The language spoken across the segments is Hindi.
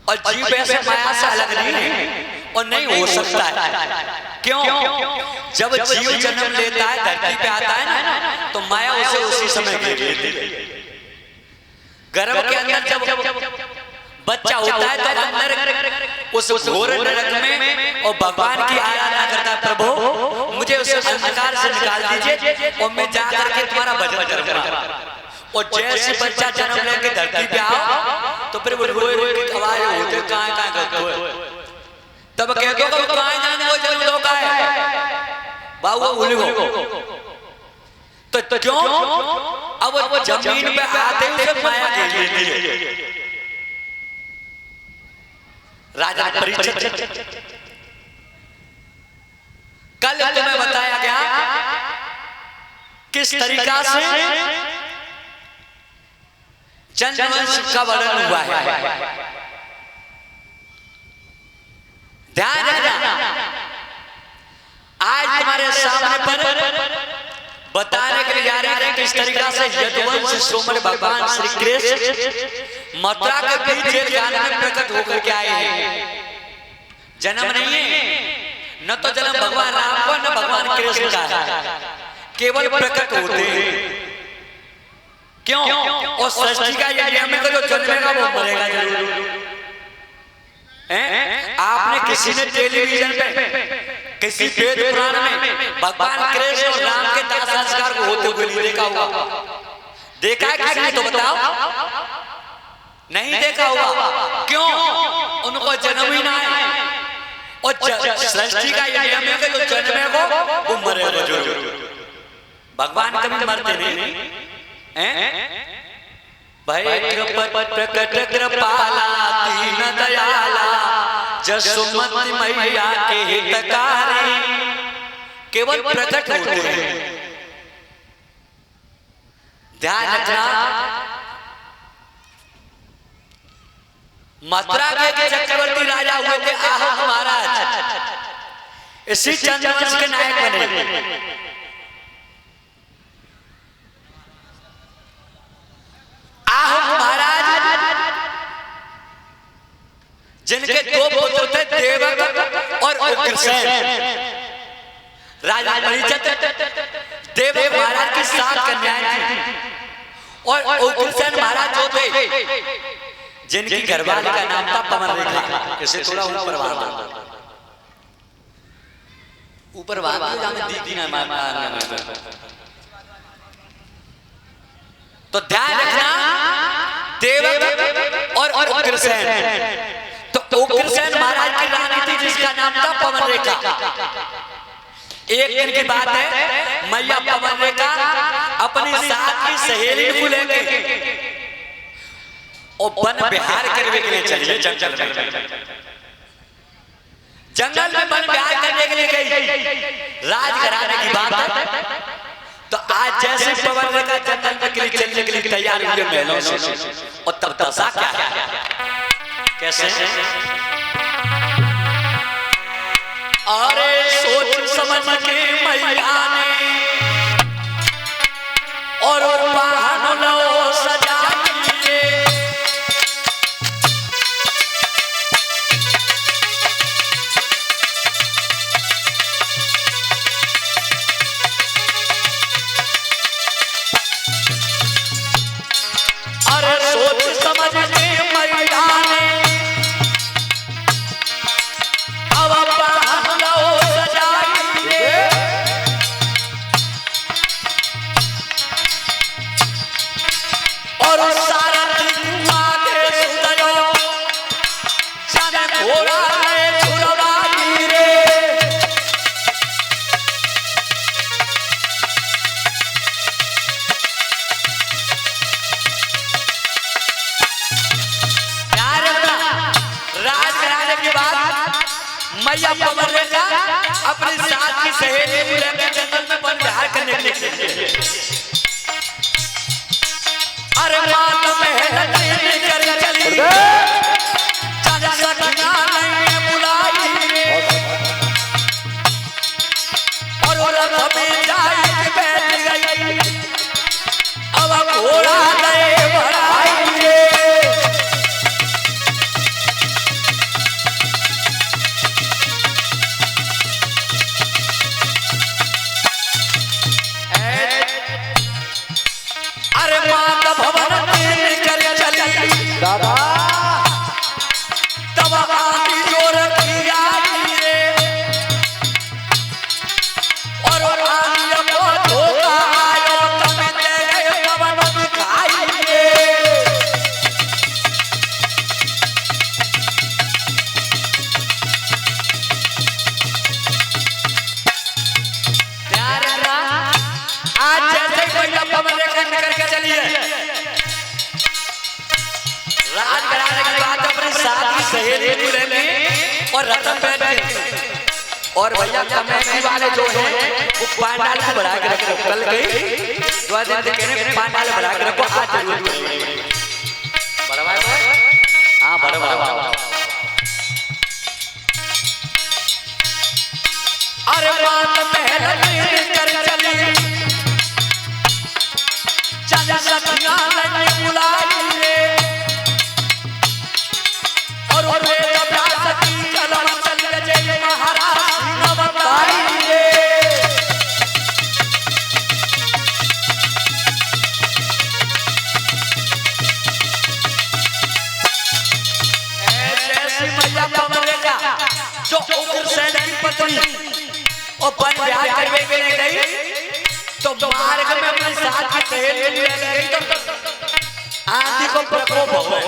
और जीव ऐसे माया से अलग नहीं है और नहीं हो सकता है। क्यों? जब जीव जन्म लेता है, धरती पे आता है ना, तो माया उसे उसी समय घेर लेती है। गर्भ के अंदर जब बच्चा होता है तो अंदर उस घोर नरक में और भगवान की आराधना करता है, प्रभु मुझे उस अंधकार से निकाल दीजिए और मैं जाकर के तुम्हारा भजन करूंगा। और जैसे बच्चा जन्म लेके धरती पे आओ तो फिर वो रोए रोए की आवाज होते कहां करते हो, तब कहते हो कि कहां जाने को जन्म दो का है बाबू भूल गो। तो क्यों? अब वो जमीन पे आते ही उसे माया घेर लेती है। राजा परीक्षित, कल तुम्हें बताया गया किस तरीका से चंद्रवंश का वर्णन हुआ है। ध्यान रखना, आज तुम्हारे सामने पर बताने के लिए जा रहे हैं किस तरीका से यदुवंश सोमर भगवान श्री कृष्ण मथुरा के बीच जेलखाने में प्रकट होकर के आए हैं। जन्म नहीं है, न तो जन्म भगवान राम को न भगवान कृष्ण का है, केवल प्रकट होते हैं। क्यों? और सृष्टि का ये नियम है कि जो जन्मेगा वो मरेगा जरूर। आपने किसी ने टेलीविजन पे किसी वेद पुराण में भगवान कृष्ण और राम के दाह संस्कार को होते हुए नहीं देखा होगा? देखा है किसी ने? तो बताओ, नहीं देखा होगा। क्यों? उनको जन्म ही ना है। और सृष्टि का ये नियम है कि जो जन्मेगा वो मरेगा जरूर। भगवान कभी मरते नहीं हैं। भय प्रकट कृपाला दीन दयाला जसुमति मैया के हितकारी, केवल प्रकट होते हैं। ध्यान रखना, मथुरा के चक्रवर्ती राजा हुए थे आहत महाराज, इसी चंद्रवंश के नायक बने। जिनके दो पुत्र थे, देवक और उग्रसेन। राजा परीक्षित देवक महाराज की 7 कन्याएं थी और उग्रसेन महाराज जो थे जिनकी घरवाली का नाम था पवन रेखा। इसे थोड़ा ऊपर दीदी ना मारना। तो ध्यान रखना, देवक और उग्रसेन। तो उग्रसेन महाराज की रानी थी जिसका नाम था पवन रेखा। एक दिन की बात है, मैया पवन रेखा अपनी साथ की सहेली को लेके और वन विहार करने के लिए चली जंगल में वन विहार करने के लिए गई। राजघराने की बात है। तो आज जैसे पवन रेखा जंगल में चलने के लिए तैयार हुए महलों से, और तब दशा क्या है, कैसे? अरे सोच समझ के मैया ने और वाहन लो सजाइए, अरे सोच समझ के मैया ने मैया पवन रेखा अपने साथ की सहेली को लेकर जंगल में वन विहार करने के लिए। अरे मां तो मेहनत कर चली, चाचा सखिया नहीं बुलाई, और वो रथ में जाए बैठ गई, अब घोड़ा गए बढ़ाई। राजघराने की बात अपने साथी सहेली को लेने और रतन बैठ और भैया कमेटी वाले जो हैं वो पांडाल को बढ़ा के रखो। कल गई तो आज दिन कहने पांडाल बढ़ा के रखो, आज जरूर बड़वा हाँ बड़वा। अरे बात महल में कर चली चल सखियां लगे बुलाई रे और वे अभ्यास की कलम चल गए महाराज न बताई रे। ऐसी मैया कमरेगा जो उग्रसेन की पत्नी और बन ब्याह करने के लिए गई तो मार्ग में अपने साथ की सहेली ले गई तो आंधी को प्रकोप हो गया।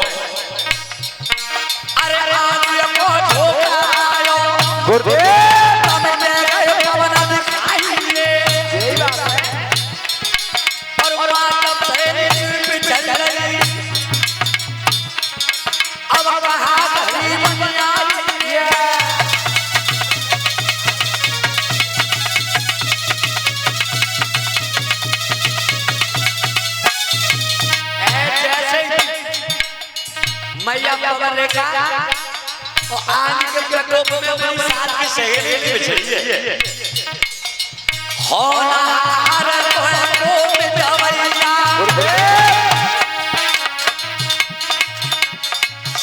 अरे आंधी को धोखा आयो गुरुदेव हमें गए पवन दिखाइए यही बात है। और बात सहेली पे चल रही अब कहा गरीब बन आई है। मैया पवन रेखा और आंधी के प्रकोप में अपनी साथ की सहेली में चढ़ी होनहार प्रकोप जवैया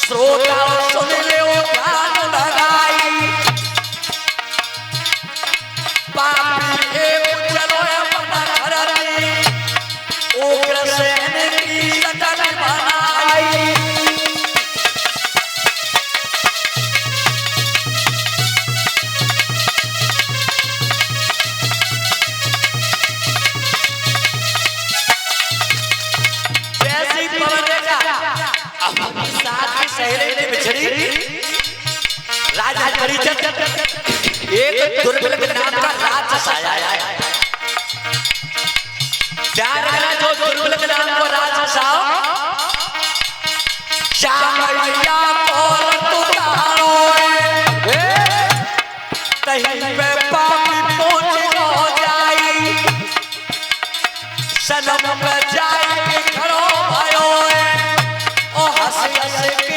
श्रोता सुन ले ओ ध्यान लगाई पापी एक चलो अपना घर री उग्रसेन की सटन बनाई। सहेली बिछड़ी राजा परिचय एक दुर्बल नाम का राक्षस आया। ध्यान रखना जो दुर्बल नाम का राक्षस आओ श्यामैया और तुतारो कहीं पे पापी पहुंच हो जाई सनम पे जाए खड़ो भयो ओ हंस हंस के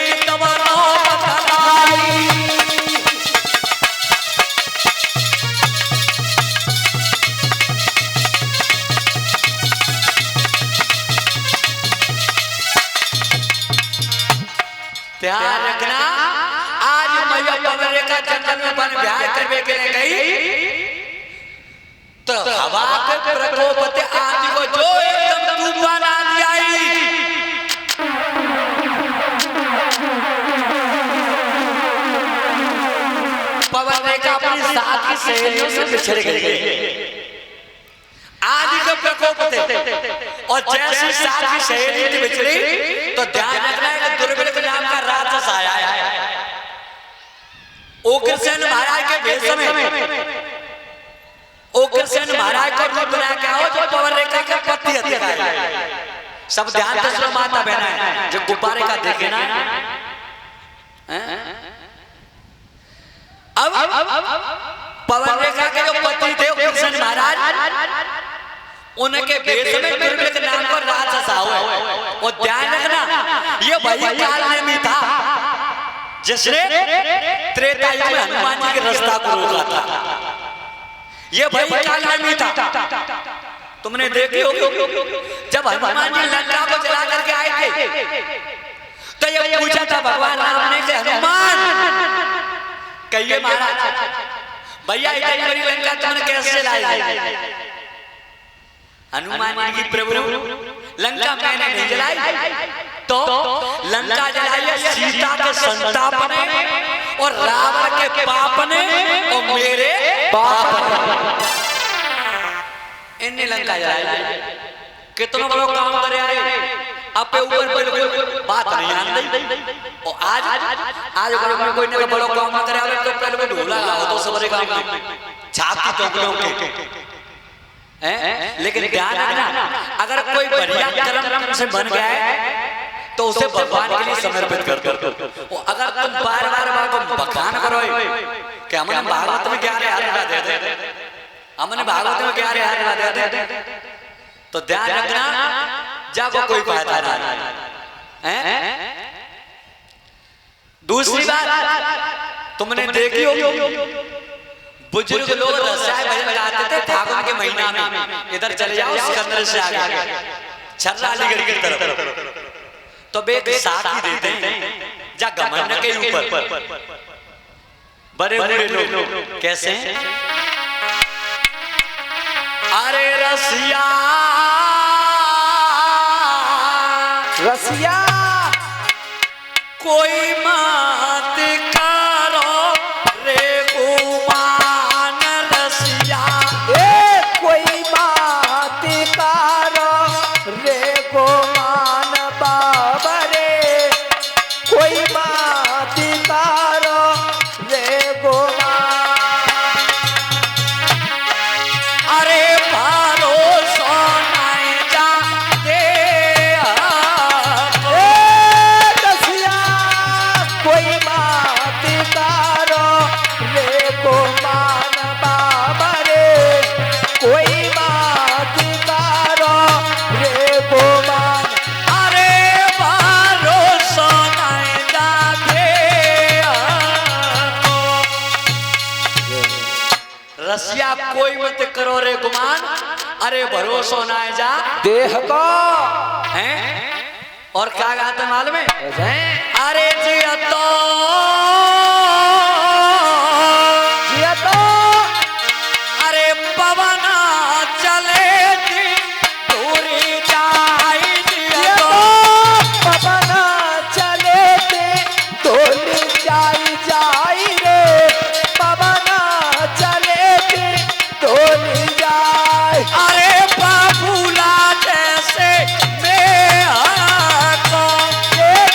ध्यान रखना। आज मैया पवन रेखा जंगल में वन ब्याह करने के लिए गई तो हवा के प्रकोप से आंधी को जो एकदम तूफान आंधी आई पवन रेखा अपनी साथ की सहेलियों से बिछड़ गई आंधी के प्रकोप से और जैसे साथ की सहेली से बिछड़ी तो ध्यान रखना है दुर्बल के नाम का राक्षस आया है। उग्रसेन महाराज के भेष में उग्रसेन महाराज को रूप बना के आओ जो पवन रेखा के पति हत्या सब ध्यान से सुनो माता बहना जो गुब्बारे का देखे ना अब पवन रेखा के जो पति थे उग्रसेन महाराज उनके भेष में दुर्बल के नाम पर राक्षस आओ और ध्यान रखना ये वही काल में था जिसने त्रेता युग में हनुमान जी के रास्ता को रोका था। ये वही काल में था तुमने देखी होगी जब हनुमान जी लंका को जला करके आए थे तो ये पूछा था भगवान राम ने कि हनुमान कहिए महाराज भैया इतनी बड़ी लंका तुमने कैसे लाई। हनुमान जी की प्रभु लंका मैंने नहीं जलाई तो लंका जलाई सीता के संताप ने और रावण के पाप ने और मेरे पाप ने इन्हें लंका जलाई। कितना बड़ा काम करे अपने ऊपर बिल्कुल बात नहीं आती और आज अगर कोई ने बड़ा काम करे तो पहले ढोला तो सबरे काम छाती टोकरों के लेकिन ध्यान रखना अगर कोई बढ़िया कर्म से बन गया है तो उसे भगवान के लिए समर्पित कर दो। अगर तुम बार बार बखान करो कि हमने भागवत में क्या रे दे दे, हमने भागवत में क्या रे दे दे, तो ध्यान रखना जाको कोई फायदा नहीं है। दूसरी बात तुमने देखी होगी, बुजुर्ग लोग रसाय भजन गाते थे फागुन के महीना में। इधर चले जाओ सिकंदर से आगे छर्रा अलीगढ़ की तरफ, तो बे साथी देते हैं जा घमंड के ऊपर बड़े बड़े लोग कैसे हैं? अरे रसिया रसिया कोई मत करो रे गुमान रसिया, ए कोई बात करो रे गुमान बाबा रे, कोई बात करो रे गुमान। अरे भरोसा नहीं जाते रसिया कोई बात करो रे गुमान बाबा रे, कोई बात करो रे गुमान। अरे भरोसा नहीं जाते। रसिया कोई मत करो रे गुमान, अरे भरोसा ना जा देह को हैं। और क्या गाते मालूम है? ऐसे अरे जिया तो जिया तो अरे पवन चले थी दूरी जाई जिया जिया तो। तो पवन चले थे डोली जाई जाई रे, पवन चले थे डोली जाई। अरे बाबूला जैसे मैं को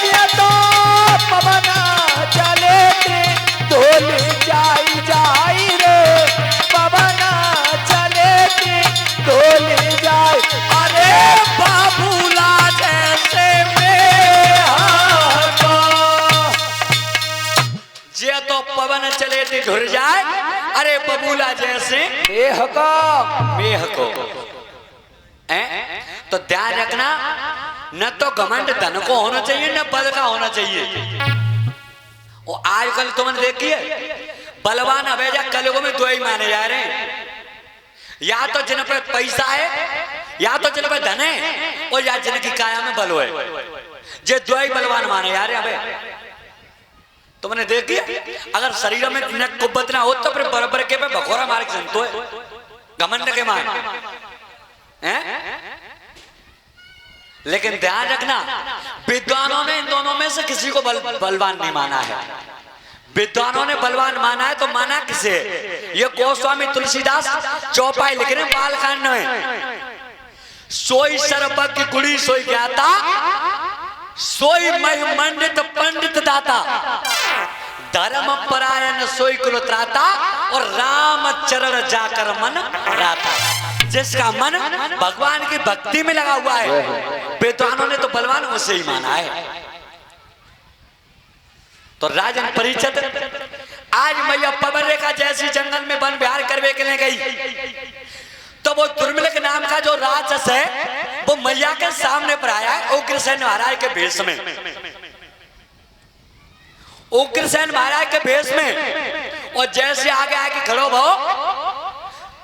जिया तो पवन चले थे डोली जाई जाई रे, पवन चले थे डोली जाई। अरे बाबूला जैसे मैं को जे तो पवन चले थी घुर जाए, अरे बबूला जैसे देह को मेह को। तो ध्यान रखना, न तो घमंड धन को होना चाहिए न बल का होना चाहिए। और आजकल तुमने देखिए बलवान अभेजा कलयुग में दो ही माने जा रहे हैं, या तो जिन पे पैसा है या तो जिन पे धन है, और या जिनकी काया में बल है, जे दो ही बलवान माने जा रहे हैं। अबे तुमने देखिए अगर शरीर में न कुब्बत ना हो तो फिर बराबर के पे भगोरा मार के संतो है घमंड के मान हैं। लेकिन ध्यान रखना विद्वानों ने इन दोनों में से किसी को बलवान नहीं माना है। विद्वानों ने बलवान माना है तो माना किसे? ये गोस्वामी तुलसीदास चौपाई लिख रहे बालकांड में, सोई सर्वज्ञ कुड़ी सोई ज्ञाता, सोई महिमंडित पंडित दाता, धर्म परायण सोई कुल त्राता, और राम चरण जाकर मन राता। जिसका मन भगवान की भक्ति में लगा हुआ है, विद्वानों ने तो बलवान उसे ही माना है। तो राजन परीक्षित आज मैया पवन रेखा जैसी जंगल में वन विहार करने के लिए गई, तो वो दुर्मिलक नाम का जो राक्षस है वो मैया के सामने पर आया है उग्रसेन महाराज के भेष में। उग्रसेन महाराज के भेष में, और जैसे आगे आके खड़ो भाओ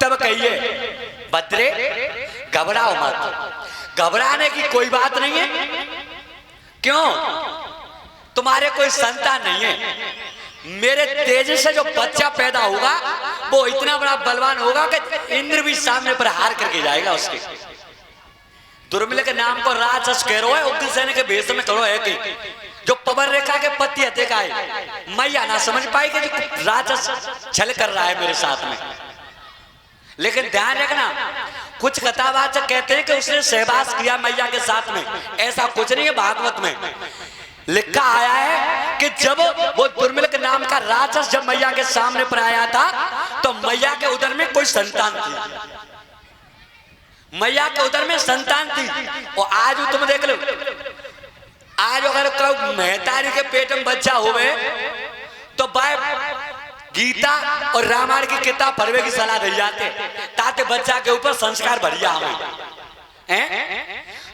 तब कहिए भद्रे घबराओ मत, घबराने की कोई बात नहीं है। क्यों? तुम्हारे कोई संतान नहीं है, मेरे तेज से जो बच्चा पैदा होगा वो इतना बड़ा बलवान होगा कि इंद्र भी सामने पर हार करके जाएगा उसके। दुर्मिल के नाम को राक्षस कह रहा है, उग्रसेन के भेष में खड़ो है कि जो पवन रेखा के पति हत्या का है। मैया ना समझ पाई कि राक्षस छल कर रहा है मेरे साथ में। लेकिन ध्यान रखना कुछ कथावाचक कहते हैं कि उसने सहवास किया मैया के साथ में, ऐसा कुछ नहीं है। भागवत में लिखा आया है कि जब वो दुर्मिलक नाम का राक्षस जब मैया के सामने पर आया था तो मैया के उदर में कोई संतान थी, मैया के उदर में संतान थी। और आज तुम देख लो आज अगर कब मेहतारी के पेट में बच्चा हुए तो भाई गीता और रामायण की किताब पढ़ने की सलाह दी जाते ताकि बच्चा के ऊपर संस्कार बढ़िया हमें।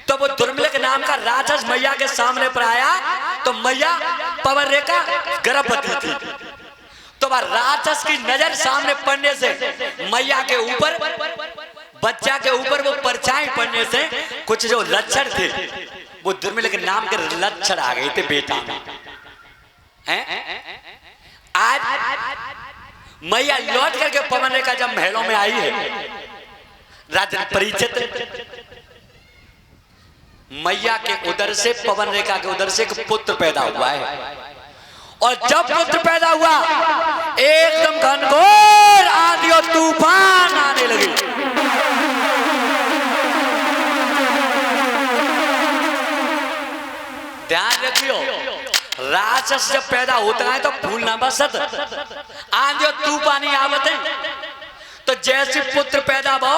तो वो दुर्मिलक नाम का राक्षस मैया के सामने पर आया तो मैया पवन रेखा गर्भवती थी। तो वह राक्षस की नजर सामने पड़ने से मैया के ऊपर बच्चा के ऊपर वो परछाई पड़ने से कुछ जो लक्षण थे वो दुर्मिलक नाम के लक्षण आ गए थे बेटा में। आज मैया लौट करके पवन रेखा जब महलों में आई है राजन परिचित मैया के उदर से पवन रेखा के उदर से एक पुत्र पैदा हुआ है। और जब पुत्र पैदा हुआ एकदम घनघोर आंधी और तूफान आने लगे। ध्यान रखियो राक्षस जब पैदा होता है तो फूल ना बसत आंधी और तूफान ही आवत है। तो जैसे पुत्र पैदा हुआ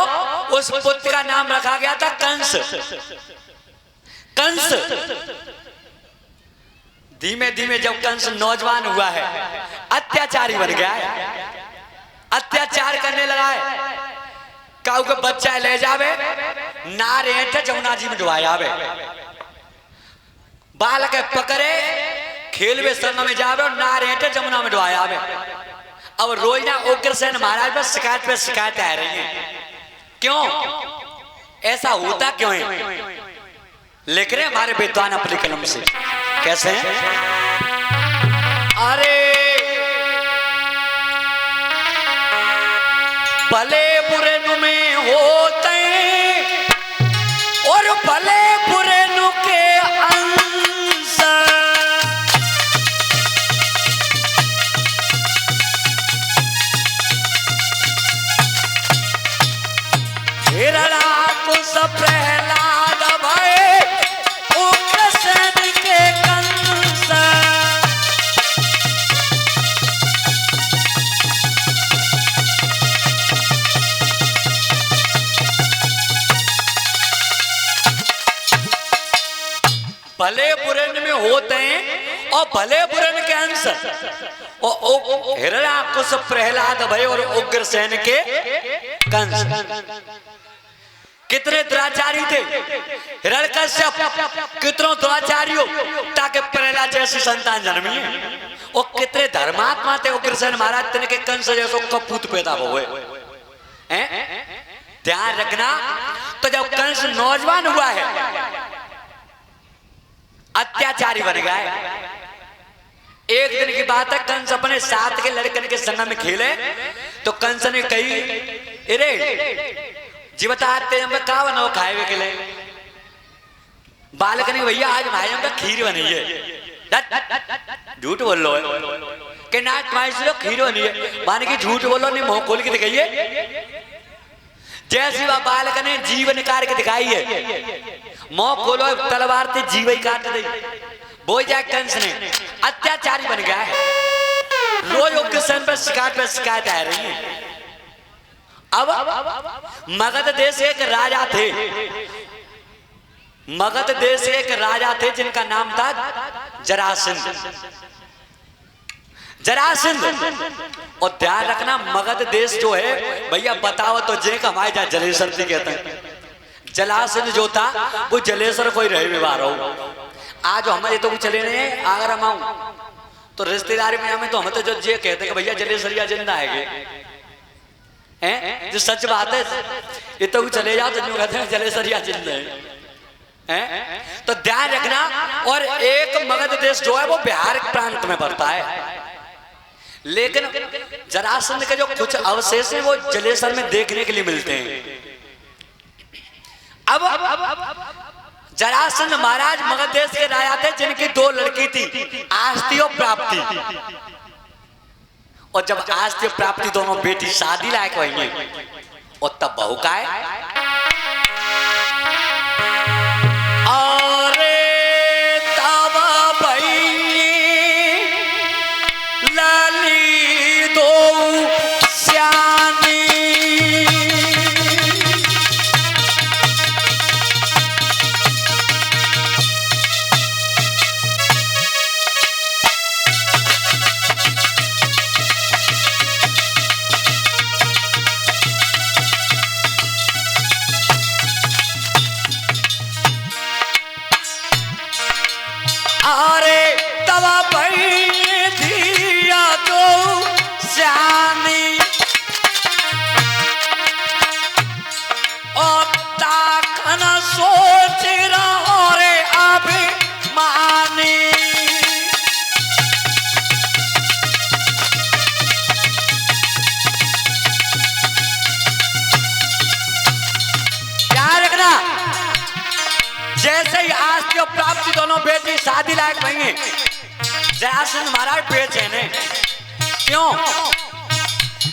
उस पुत्र का नाम रखा गया था कंस। कंस धीमे धीमे जब कंस नौजवान हुआ है अत्याचारी बन गया है, अत्याचार करने लगा है। काऊ के बच्चा ले जावे नारे हेठ जमुना जी में डुबायावे, बालक पकड़े खेलवे संग में जावे और नारे हेठ जमुना में डुबायावे। अब रोज ना उग्रसेन महाराज पर शिकायत आ रही है। क्यों ऐसा होता क्यों है? लिख रहे हमारे विद्वान अपनी कलम से। कैसे हैं? अरे भले बुरे नु में होते और भले बुरे नु के अंश, हिरणा को सब प्रहलाद भय उग्रसेन के कंस। भले बुरे में होते हैं और भले बुरे के अंश। और हिरण्याकुश प्रहलाद भय और उग्रसेन के कंस कितने दुराचारी थे। हिरण्यकश्यप कितनों दुराचारी हो ताकि प्रहलाद जैसी संतान जन्मी है। और कितने धर्मात्मा थे उग्रसेन महाराज तेने के कंस जैसो कपूत पैदा हुए। ध्यान रखना। तो जब कंस नौजवान हुआ है अत्याचारी बन गया है। एक दिन की बात है कंस अपने साथ के लड़कन के संग में खेले तो कंस ने कही अरे जी बताते हम का बनाओ खाए के लिए। बालक ने भैया आज भाई हम खीर बनी है। झूठ बोल लो कि ना तुम्हारी से खीर बनी है मान की झूठ बोलो नहीं मुंह खोल के दिखाइए। जैसी वह बालक ने जीव निकाल के दिखाई है मुंह खोलो तलवार से जीव ही काट दी। बोल जाए कंस ने अत्याचारी बन गया है। रोज उग्रसेन पर शिकायत आ रही है। अब मगध देश एक राजा थे। मगध देश एक राजा थे जिनका नाम था जरासंध। जरासंध। और ध्यान रखना मगध देश जो है भैया बताओ तो जे का हमारे जहाँ जलेसर थी कहते हैं। जलासंध जो था वो जलेसर कोई रहे व्यवहार हो। आज हमारे तो चले नहीं है अगर हम आऊं तो रिश्तेदारी में हमें तो हम तो जो जे कहते हैं कि भैया जलेसरिया जिंदा है हैं जो सच बात है। ये तो चले जाओ तो जो कहते हैं जलेसरिया जिंदा है। तो ध्यान रखना। और एक मगध देश जो है वो बिहार प्रांत में पड़ता है। लेकिन जरासंध के जो कुछ अवशेष हैं वो जलेसर में देखने के लिए मिलते हैं। अब जरासंध महाराज मगध देश के राजा थे जिनकी दो लड़की थी आस्ती और प्राप्ति। और जब आस्ती और प्राप्ति दोनों बेटी शादी लायक हुई और तब बहू का है अरे तवा बहन धिया तो श्यानी और ताकन सोच रहो रे अभिमानी। याद रखना, जैसे ही आस्ती और प्राप्ति दोनों बेटी शादी लायक बनेंगे, जरासंध महाराज बेचैन है। क्यों?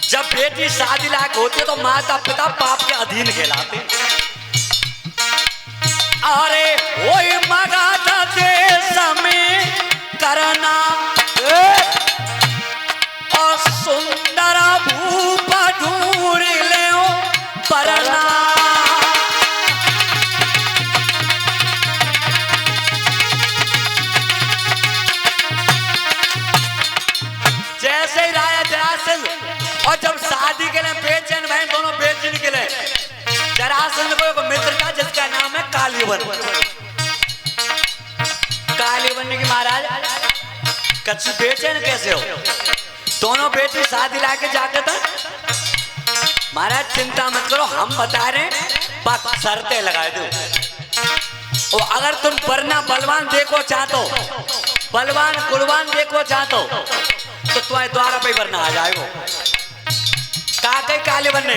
जब बेटी शादी लायक होती है तो माता पिता पाप के अधीन कहलाते। अरे वही मगध देश में करना और सुंदर भूप ढूंढ ले परना। जैसे ही राजा जरासंध और जब शादी के लिए बेचैन भाई दोनों बेचैन के लिए, जरासंध को एक मित्र था जिसका नाम है कालीवन। कालीवन ने कि महाराज कच्ची बेचैन कैसे हो? दोनों बेटी शादी लाके जाके था। महाराज चिंता मत करो, हम बता रहे हैं, शर्तें लगा दो। और अगर तुम वरना बलवान देखो चाहतो, बलवान कुलवान देखो चाहतो, तो तुम्हारे द्वारा पे वरना आ जाएगो। काके कालीवन ने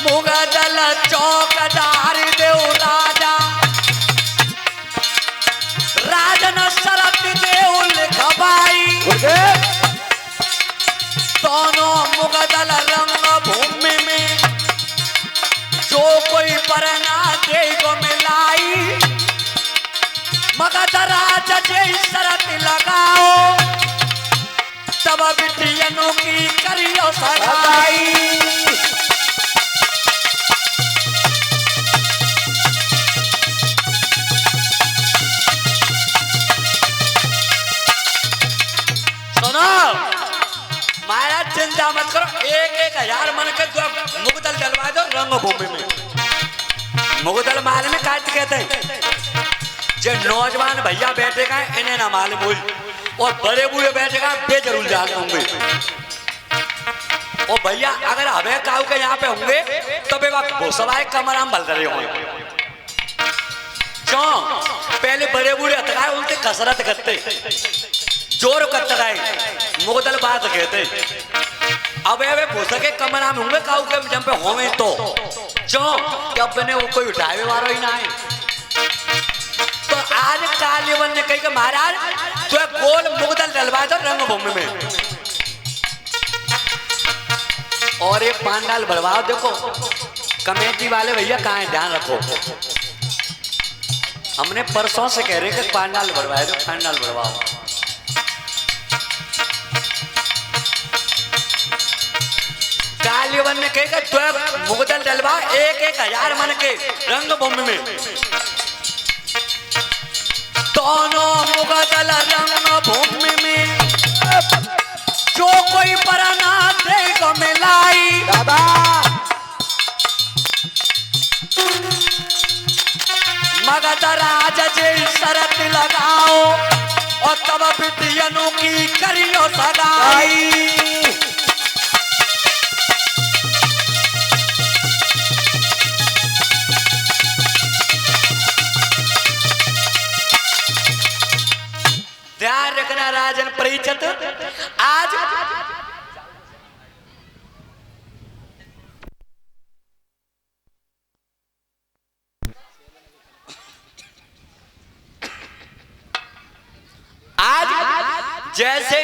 मुगदल चौकदार देव राजा राजन शरत देव लिखवाई। दोनों मुगदल रंग भूमि में जो कोई परना देगो मिलाई। मगध राज जय शरत लगाओ तब बिटियनों की करियो सगाई। महाराज चिंता मत करो, 1,000 मन के मुगदल डलवा दो रंगभूमि में। मुगदल मालूम है काट कहते हैं, जो नौजवान भैया बैठेगा इन्हें ना मालूम हुई, और बड़े बूढ़े बैठेगा बे जरूर जान होंगे। और भैया अगर हमें काऊ के यहाँ पे होंगे तो वो सवाए कमरा में बल रहे होंगे। क्यों? पहले बड़े बूढ़े हथगाए उनसे कसरत करते, जोर कतराए मुगदल बात कहते। अब वे भूसा के कमरा में होंगे काऊ के जब पे होवे तो क्यों कि अब ने वो कोई उठावे वाला ही ना है। तो आज कालीवन ने कही कि महाराज तो गोल मुगदल डलवा दो रंगभूमि में, और एक पांडाल भरवाओ। देखो कमेटी वाले भैया कहाँ है, ध्यान रखो। हमने परसों से कह रहे कि पांडाल भरवाए दो, पांडाल भरवाओ। कालीवन ने कहेगा तो मुगदल डलवा 1,000 मन के रंगभूमि में। दोनों मुगदल रंगभूमि में जो कोई परना देगो मिलाई। मगध राज जय शरत लगाओ और तब बिटियनों की करियो सगाई। ध्यान रखना राजन परिचित, आज जैसे